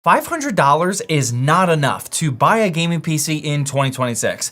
$500 is not enough to buy a gaming PC in 2026.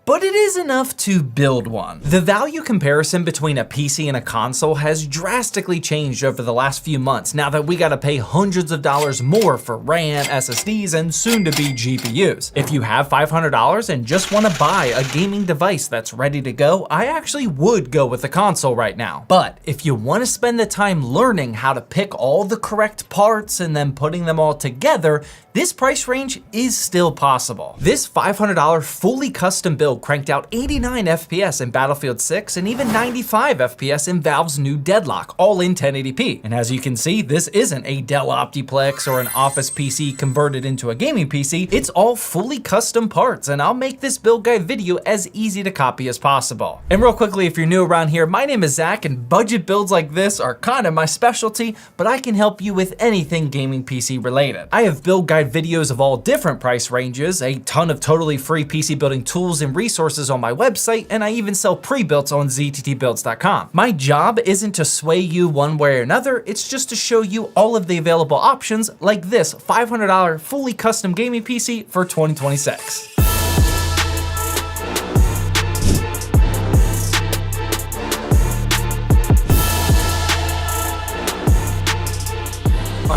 But it is enough to build one. The value comparison between a PC and a console has drastically changed over the last few months now that we gotta pay hundreds of dollars more for RAM, SSDs, and soon to be GPUs. If you have $500 and just wanna buy a gaming device that's ready to go, I actually would go with the console right now. But if you wanna spend the time learning how to pick all the correct parts and then putting them all together, this price range is still possible. This $500 fully custom build cranked out 89 FPS in Battlefield 6 and even 95 FPS in Valve's new Deadlock, all in 1080p. And as you can see, this isn't a Dell Optiplex or an office PC converted into a gaming PC, it's all fully custom parts, and I'll make this build guide video as easy to copy as possible. And real quickly, if you're new around here, my name is Zach, and budget builds like this are kind of my specialty, but I can help you with anything gaming PC related. I have build guide videos of all different price ranges, a ton of totally free PC building tools and resources on my website, and I even sell pre-builts on zttbuilds.com. My job isn't to sway you one way or another, it's just to show you all of the available options like this $500 fully custom gaming PC for 2026.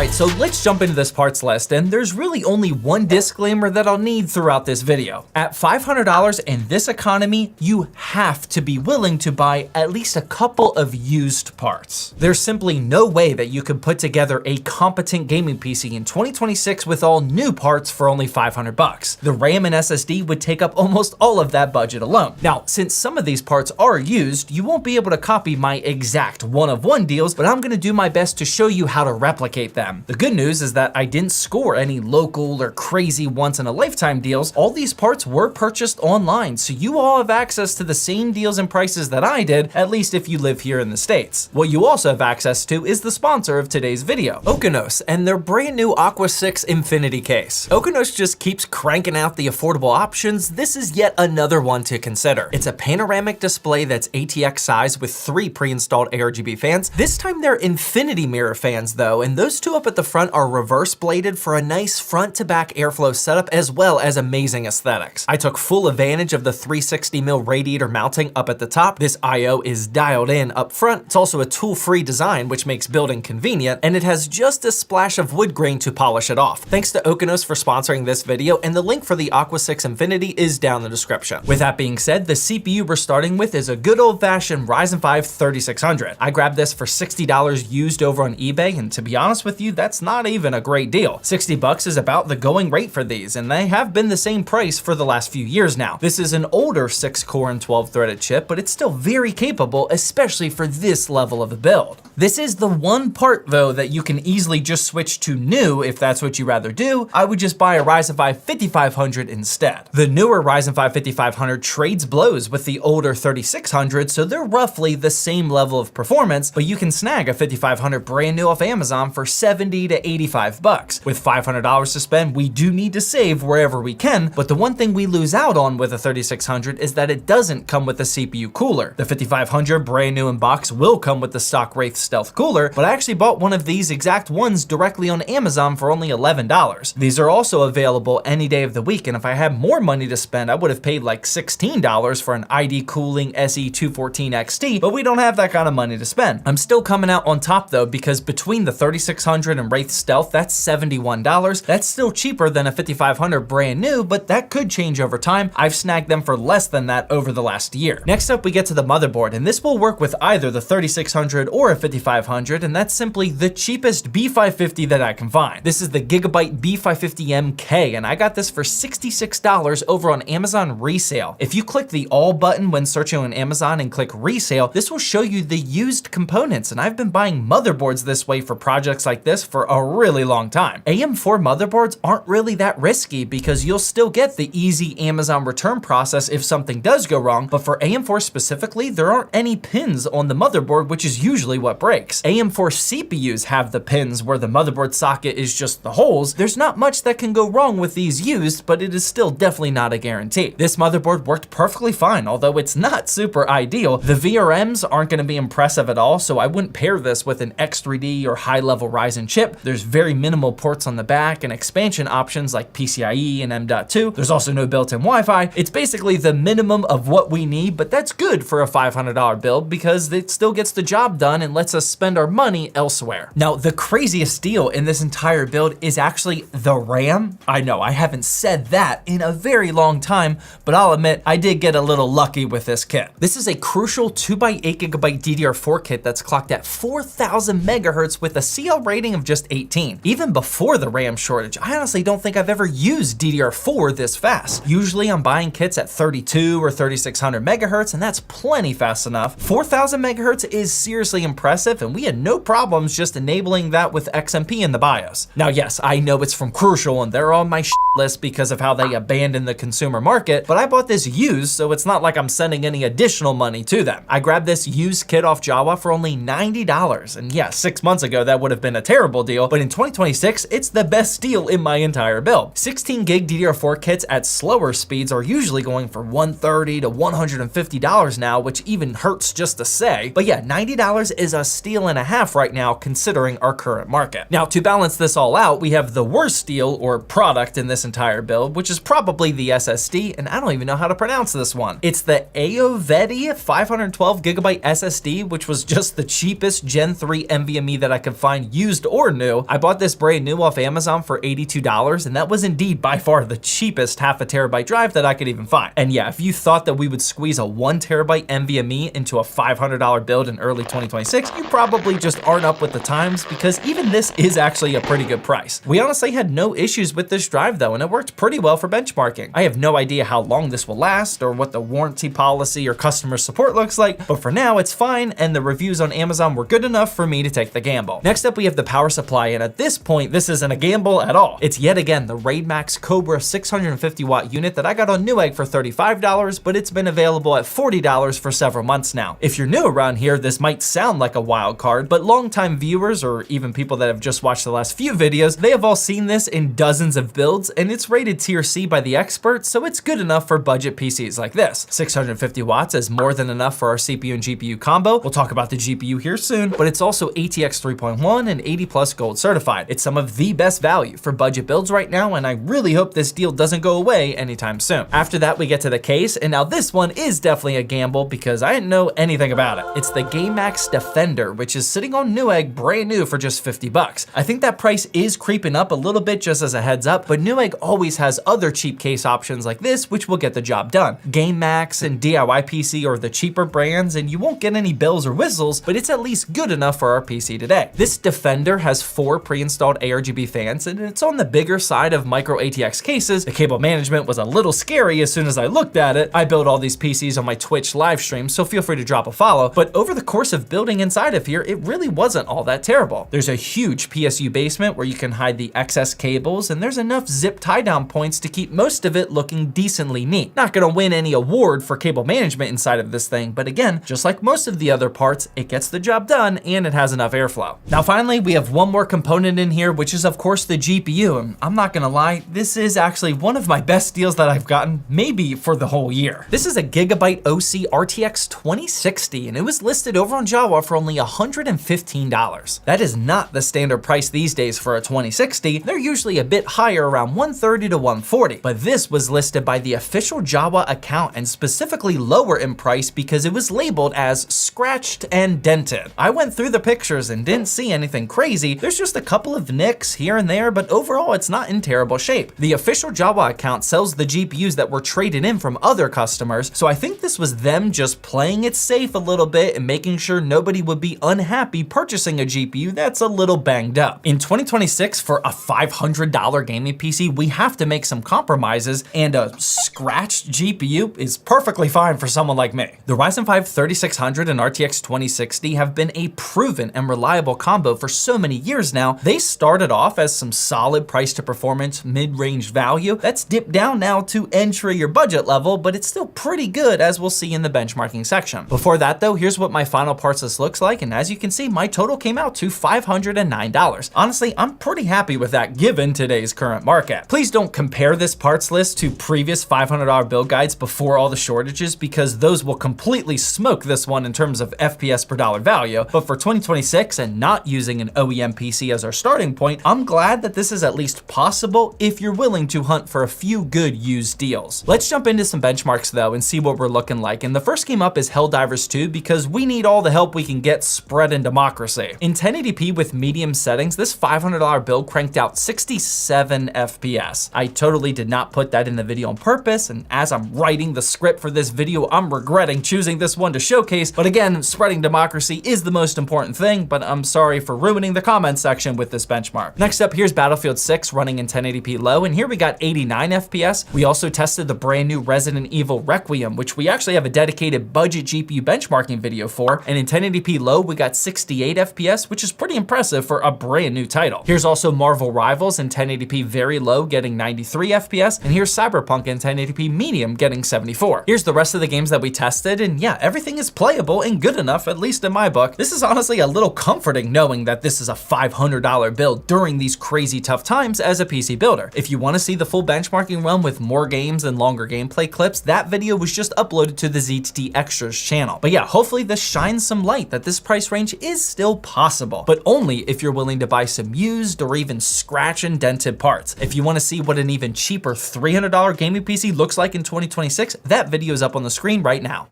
Alright, so let's jump into this parts list, and there's really only one disclaimer that I'll need throughout this video. At $500 in this economy, you have to be willing to buy at least a couple of used parts. There's simply no way that you can put together a competent gaming PC in 2026 with all new parts for only $500. The RAM and SSD would take up almost all of that budget alone. Now, since some of these parts are used, you won't be able to copy my exact one-of-one deals, but I'm gonna do my best to show you how to replicate them. The good news is that I didn't score any local or crazy once-in-a-lifetime deals. All these parts were purchased online, so you all have access to the same deals and prices that I did, at least if you live here in the States. What you also have access to is the sponsor of today's video, Okeanos, and their brand new Aqua 6 Infinity case. Okeanos just keeps cranking out the affordable options. This is yet another one to consider. It's a panoramic display that's ATX size with 3 pre-installed ARGB fans. This time they're infinity mirror fans though, and those two up at the front are reverse bladed for a nice front to back airflow setup as well as amazing aesthetics. I took full advantage of the 360mm radiator mounting up at the top. This IO is dialed in up front. It's also a tool-free design, which makes building convenient, and it has just a splash of wood grain to polish it off. Thanks to Okeanos for sponsoring this video, and the link for the Aqua 6 Infinity is down in the description. With that being said, the CPU we're starting with is a good old-fashioned Ryzen 5 3600. I grabbed this for $60 used over on eBay, and to be honest with you, that's not even a great deal. $60 is about the going rate for these, and they have been the same price for the last few years now. This is an older 6-core and 12-threaded chip, but it's still very capable, especially for this level of a build. This is the one part though that you can easily just switch to new if that's what you rather do. I would just buy a Ryzen 5 5500 instead. The newer Ryzen 5 5500 trades blows with the older 3600, so they're roughly the same level of performance, but you can snag a 5500 brand new off Amazon for $70 to $85. With $500 to spend, we do need to save wherever we can, but the one thing we lose out on with a 3600 is that it doesn't come with a CPU cooler. The 5500 brand new in box will come with the stock Wraith Stealth cooler, but I actually bought one of these exact ones directly on Amazon for only $11. These are also available any day of the week, and if I had more money to spend, I would have paid like $16 for an ID Cooling SE214 XT, but we don't have that kind of money to spend. I'm still coming out on top though, because between the 3600 and Wraith Stealth, that's $71. That's still cheaper than a 5500 brand new, but that could change over time. I've snagged them for less than that over the last year. Next up, we get to the motherboard, and this will work with either the 3600 or a 5500, and that's simply the cheapest B550 that I can find. This is the Gigabyte B550MK, and I got this for $66 over on Amazon resale. If you click the all button when searching on Amazon and click resale, this will show you the used components, and I've been buying motherboards this way for projects like this for a really long time. AM4 motherboards aren't really that risky because you'll still get the easy Amazon return process if something does go wrong, but for AM4 specifically, there aren't any pins on the motherboard, which is usually what breaks. AM4 CPUs have the pins where the motherboard socket is just the holes. There's not much that can go wrong with these used, but it is still definitely not a guarantee. This motherboard worked perfectly fine, although it's not super ideal. The VRMs aren't going to be impressive at all, so I wouldn't pair this with an X3D or high-level Ryzen Ryzen chip. There's very minimal ports on the back and expansion options like PCIe and M.2. There's also no built-in Wi-Fi. It's basically the minimum of what we need, but that's good for a $500 build because it still gets the job done and lets us spend our money elsewhere. Now, the craziest deal in this entire build is actually the RAM. I know, I haven't said that in a very long time, but I'll admit I did get a little lucky with this kit. This is a crucial 2x8GB DDR4 kit that's clocked at 4,000 megahertz with a CL rating of just 18. Even before the RAM shortage, I honestly don't think I've ever used DDR4 this fast. Usually I'm buying kits at 32 or 3600 megahertz, and that's plenty fast enough. 4,000 megahertz is seriously impressive, and we had no problems just enabling that with XMP in the BIOS. Now, yes, I know it's from Crucial and they're on my list because of how they abandoned the consumer market, but I bought this used, so it's not like I'm sending any additional money to them. I grabbed this used kit off Jawa for only $90, and yeah, 6 months ago that would have been a terrible deal, but in 2026, it's the best deal in my entire build. 16 gig DDR4 kits at slower speeds are usually going for $130 to $150 now, which even hurts just to say, but yeah, $90 is a steal and a half right now considering our current market. Now, to balance this all out, we have the worst deal or product in this entire build, which is probably the SSD, and I don't even know how to pronounce this one. It's the Ayoveti 512 gigabyte SSD, which was just the cheapest Gen 3 NVMe that I could find used or new. I bought this brand new off Amazon for $82, and that was indeed by far the cheapest half a terabyte drive that I could even find. And yeah, if you thought that we would squeeze a 1 terabyte NVMe into a $500 build in early 2026, you probably just aren't up with the times, because even this is actually a pretty good price. We honestly had no issues with this drive though, and it worked pretty well for benchmarking. I have no idea how long this will last or what the warranty policy or customer support looks like, but for now it's fine, and the reviews on Amazon were good enough for me to take the gamble. Next up, we have the power supply, and at this point, this isn't a gamble at all. It's yet again the Raid Max Cobra 650 watt unit that I got on Newegg for $35, but it's been available at $40 for several months now. If you're new around here, this might sound like a wild card, but longtime viewers or even people that have just watched the last few videos, they have all seen this in dozens of builds, and it's rated tier C by the experts, so it's good enough for budget PCs like this. 650 watts is more than enough for our CPU and GPU combo. We'll talk about the GPU here soon, but it's also ATX 3.1 and 80 plus gold certified. It's some of the best value for budget builds right now, and I really hope this deal doesn't go away anytime soon. After that, we get to the case, and now this one is definitely a gamble because I didn't know anything about it. It's the GameMax Defender, which is sitting on Newegg brand new for just 50 bucks. I think that price is creeping up a little bit, just as a heads up, but Newegg always has other cheap case options like this, which will get the job done. GameMax and DIY PC are the cheaper brands, and you won't get any bells or whistles, but it's at least good enough for our PC today. This Defender has 4 pre-installed ARGB fans, and it's on the bigger side of micro ATX cases. The cable management was a little scary as soon as I looked at it. I build all these PCs on my Twitch live stream, so feel free to drop a follow, but over the course of building inside of here, it really wasn't all that terrible. There's a huge PSU basement where you can hide the excess cables, and there's enough zip tie down points to keep most of it looking decently neat. Not gonna win any award for cable management inside of this thing, but again, just like most of the other parts, it gets the job done and it has enough airflow. Now finally, we have one more component in here, which is of course the GPU, and I'm not gonna lie, this is actually one of my best deals that I've gotten, maybe for the whole year. This is a Gigabyte OC RTX 2060, and it was listed over on Jawa for only $115. That is not the standard price these days for a 2060. They're usually a bit higher, around $130 to $140, but this was listed by the official Jawa account and specifically lower in price because it was labeled as scratched and dented. I went through the pictures and didn't see anything crazy. There's just a couple of nicks here and there, but overall it's not in terrible shape. The official Jawa account sells the GPUs that were traded in from other customers, so I think this was them just playing it safe a little bit and making sure nobody would be unhappy purchasing a GPU that's a little banged up. In 2026, for a $500 gaming PC, we have to make some compromises, and a scratched GPU is perfectly fine for someone like me. The Ryzen 5 3600 and RTX 2060 have been a proven and reliable combo for so many years now. They started off as some solid price to performance mid-range value that's dipped down now to entry or budget level, but it's still pretty good, as we'll see in the benchmarking section. Before that though, here's what my final parts list looks like, and as you can see, my total came out to $509. Honestly, I'm pretty happy with that given today's current market. Please don't compare this parts list to previous $500 build guides before all the shortages, because those will completely smoke this one in terms of FPS per dollar value. But for 2026 and not using an OEM OEM PC as our starting point, I'm glad that this is at least possible if you're willing to hunt for a few good used deals. Let's jump into some benchmarks though and see what we're looking like. And the first game up is Helldivers 2 because we need all the help we can get spreading democracy. In 1080p with medium settings, this $500 build cranked out 67 FPS. I totally did not put that in the video on purpose, and as I'm writing the script for this video, I'm regretting choosing this one to showcase. But again, spreading democracy is the most important thing, but I'm sorry for ruining the comment section with this benchmark. Next up, here's Battlefield 6 running in 1080p low, and here we got 89 FPS. We also tested the brand new Resident Evil Requiem, which we actually have a dedicated budget GPU benchmarking video for, and in 1080p low, we got 68 FPS, which is pretty impressive for a brand new title. Here's also Marvel Rivals in 1080p very low, getting 93 FPS, and here's Cyberpunk in 1080p medium, getting 74. Here's the rest of the games that we tested, and yeah, everything is playable and good enough, at least in my book. This is honestly a little comforting knowing that this is a $500 build during these crazy tough times as a PC builder. If you want to see the full benchmarking run with more games and longer gameplay clips, that video was just uploaded to the Zach'sTech Extras channel. But yeah, hopefully this shines some light that this price range is still possible, but only if you're willing to buy some used or even scratch and dented parts. If you want to see what an even cheaper $300 gaming PC looks like in 2026, that video is up on the screen right now.